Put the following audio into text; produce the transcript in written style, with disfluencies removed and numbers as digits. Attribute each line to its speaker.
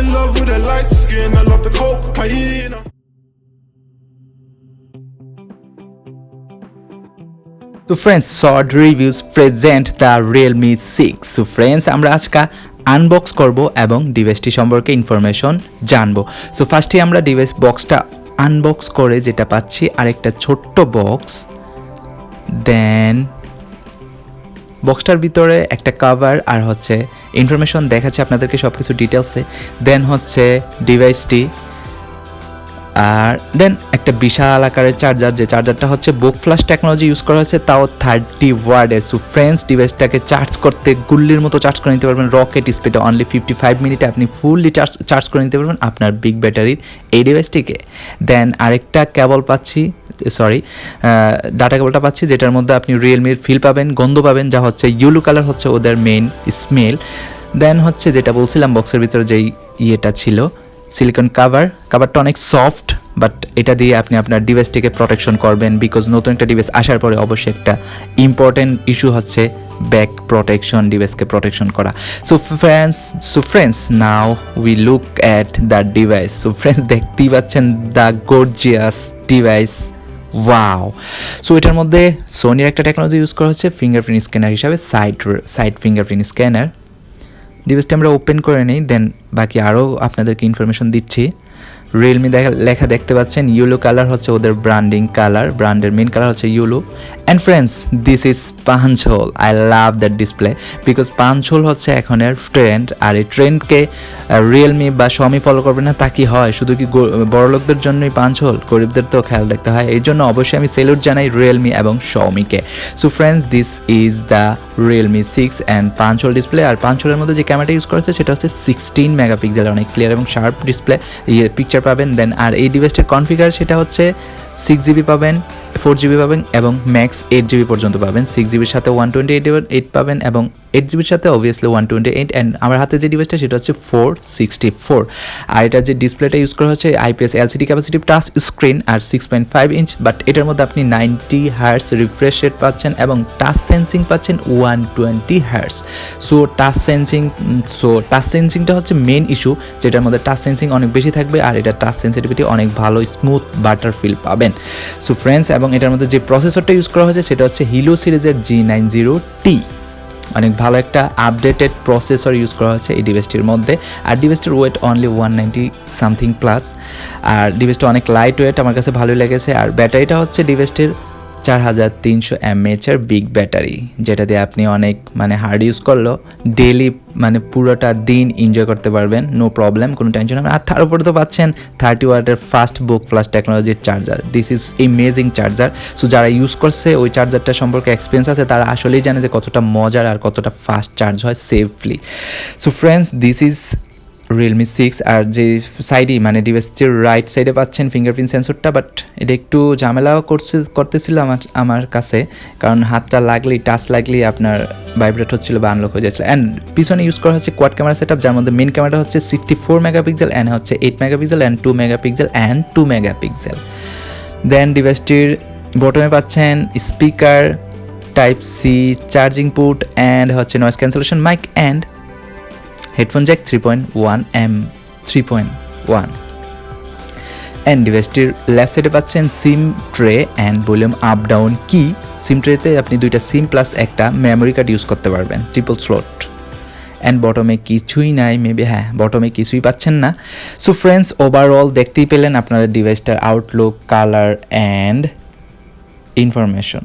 Speaker 1: in love with a light skin, I love the cocaine.
Speaker 2: So friends, short reviews present the Realme 6. So friends, আমরা আজকে unbox করব এবং ডিভাইসটি সম্পর্কে information জানবো। সো ফার্স্টে আমরা ডিভাইস বক্সটা আনবক্স করে যেটা পাচ্ছি আরেকটা ছোট্ট বক্স, দেন বক্সটার ভিতরে একটা কভার আর হচ্ছে ইনফরমেশন দেখাচ্ছে আপনাদেরকে সব কিছু ডিটেলসে, দেন হচ্ছে ডিভাইসটি, আর দেন একটা বিশাল আকারের চার্জার, যে চার্জারটা হচ্ছে বুক ফ্ল্যাশ টেকনোলজি ইউজ করা হয়েছে, তাও 30 ওয়াটের। সো ফ্রেন্ডস, ডিভাইসটাকে চার্জ করতে গুল্লির মতো চার্জ করে নিতে পারবেন রকেট স্পিডে, অনলি 55 মিনিটে আপনি ফুললি চার্জ করে নিতে পারবেন আপনার বিগ ব্যাটারির এই ডিভাইসটিকে। দেন আরেকটা কেবল পাচ্ছি, ডাটা কেবলটা পাচ্ছি, যেটার মধ্যে আপনি রিয়েলমির ফিল পাবেন, গন্ধ পাবেন, যা হচ্ছে ইয়েলো কালার হচ্ছে ওদের মেইন স্মেল। দেন হচ্ছে যেটা বলছিলাম বক্সের ভিতরে যেই ইয়েটা ছিল সিলিকন কাভারটা অনেক সফট, বাট এটা দিয়ে আপনি আপনার ডিভাইসটিকে প্রোটেকশন করবেন, বিকজ নতুন একটা ডিভাইস আসার পরে অবশ্যই একটা ইম্পর্টেন্ট ইস্যু হচ্ছে ব্যাক প্রোটেকশন, ডিভাইসকে প্রোটেকশন করা। So friends now we look at the device. So friends, দেখতেই পাচ্ছেন the gorgeous device, wow. So এটার মধ্যে সোনির একটা টেকনোলজি ইউজ করা হচ্ছে ফিঙ্গারপ্রিন্ট স্ক্যানার হিসাবে, সাইড ফিঙ্গারপ্রিন্ট স্ক্যানার। ডিভাইসটা আমরা ওপেন করে নিই, দেন বাকি আরও আপনাদেরকে ইনফরমেশন দিচ্ছি। রিয়েলমি লেখা দেখতে পাচ্ছেন, ইয়েলো কালার হচ্ছে ওদের ব্র্যান্ডিং কালার, ব্র্যান্ডের মেন কালার হচ্ছে yellow. And friends, this is punch whole. I love that display, because punch whole হচ্ছে এখনের ট্রেন্ড, আর এই ট্রেন্ডকে রিয়েলমি বা শমি ফলো করবে না তা কি হয়? শুধু কি বড়লোকদের জন্যই পাঞ্চ হোল? গরিবদের তো খেয়াল রাখতে হয়, এই জন্য অবশ্যই আমি সেলুট জানাই রিয়েলমি এবং শমিকে। So friends, this is the Realme 6 and punch hole display. আর পাঞ্চ হোলের মধ্যে যে ক্যামেরাটা ইউজ করা হচ্ছে সেটা হচ্ছে 16 মেগাপিক্সেল, অনেক ক্লিয়ার এবং শার্প ডিসপ্লে পিকচার পাবেন। দেন আর এই ডিভাইসটির কনফিগার সেটা হচ্ছে 6GB পাবেন, 4GB পাবেন এবং ম্যাক্স 8GB পর্যন্ত পাবেন। 6GBর সাথে 128 পাবেন এবং 8GBর সাথে অবভিয়াসলি 128। অ্যান্ড আমার হাতে যে ডিভাইসটা সেটা হচ্ছে 464। আর এটা যে ডিসপ্লেটা ইউজ করা হচ্ছে IPS LCD capacitive touch screen আর 6.5 ইঞ্চ, বাট এটার মধ্যে আপনি 90 হার্টস রিফ্রেশ রেট পাচ্ছেন এবং টাচ সেন্সিং পাচ্ছেন 120 হার্টস। সো টাচ সেন্সিংটা হচ্ছে মেন ইস্যু, যেটার মধ্যে টাচ সেন্সিং অনেক বেশি থাকবে, আর এটা টাচ সেন্সিটিভিটি অনেক ভালো স্মুথ বাটার ফিল পাবেন। সো ফ্রেন্ডস, এবং এটার মধ্যে যে প্রসেসরটা ইউজ করা হয়েছে সেটা হচ্ছে হিলিও সিরিজের G90T, অনেক ভালো একটা আপডেটেড প্রসেসর ইউজ করা হয়েছে এই ডিভাইসটির মধ্যে। আর ডিভাইসটির ওয়েট অনলি 190 সামথিং প্লাস, আর ডিভাইসটা অনেক লাইট ওয়েট, আমার কাছে ভালোই লেগেছে। আর ব্যাটারিটা হচ্ছে ডিভাইসটির 4300 mAh বিগ ব্যাটারি, যেটা দিয়ে আপনি অনেক হার্ড ইউজ করলেও ডেইলি পুরোটা দিন এনজয় করতে পারবেন, নো প্রবলেম, কোনো টেনশন হবে না। আর তার উপরে তো পাচ্ছেন 30 ওয়াটের ফাস্ট বুক ফ্ল্যাশ টেকনোলজির charger. This is amazing charger. So যারা ইউজ করছে ওই চার্জারটা সম্পর্কে এক্সপিরিয়েন্স আছে, তারা আসলেই জানে যে কতটা মজার আর কতটা ফাস্ট চার্জ হয় safely. So friends, this is Realme 6। আর যে সাইডই ডিভাইসটির রাইট সাইডে পাচ্ছেন ফিঙ্গারপ্রিন্ট সেন্সরটা, বাট এটা একটু ঝামেলাও করতেছিল আমার কাছে, কারণ হাতটা টাচ লাগলেই আপনার ভাইব্রেট হচ্ছিল বা আনলক হয়ে যাচ্ছিল। অ্যান্ড পিছনে ইউজ করা হচ্ছে কোয়াড ক্যামেরা সেটআপ, যার মধ্যে মেন ক্যামেরাটা হচ্ছে 64 মেগাপিক্সেল অ্যান্ড হচ্ছে 8 মেগাপিক্সেল অ্যান্ড 2 মেগাপিক্সেল। দেন ডিভাইসটির বটমে পাচ্ছেন speaker, type C charging port and হচ্ছে noise cancellation mic and headphone jack 3.1 and ডিভাইসটির লেফট সাইডে পাচ্ছেন SIM tray and volume up down key. SIM ট্রেতে আপনি 2টা সিম প্লাস একটা মেমোরি কার্ড ইউজ করতে পারবেন, ট্রিপল স্লট। অ্যান্ড বটমে কিছুই নাই, বটমে কিছুই পাচ্ছেন না। সো ফ্রেন্ডস, ওভারঅল দেখতেই পেলেন আপনাদের ডিভাইসটার আউটলুক, কালার অ্যান্ড ইনফরমেশন।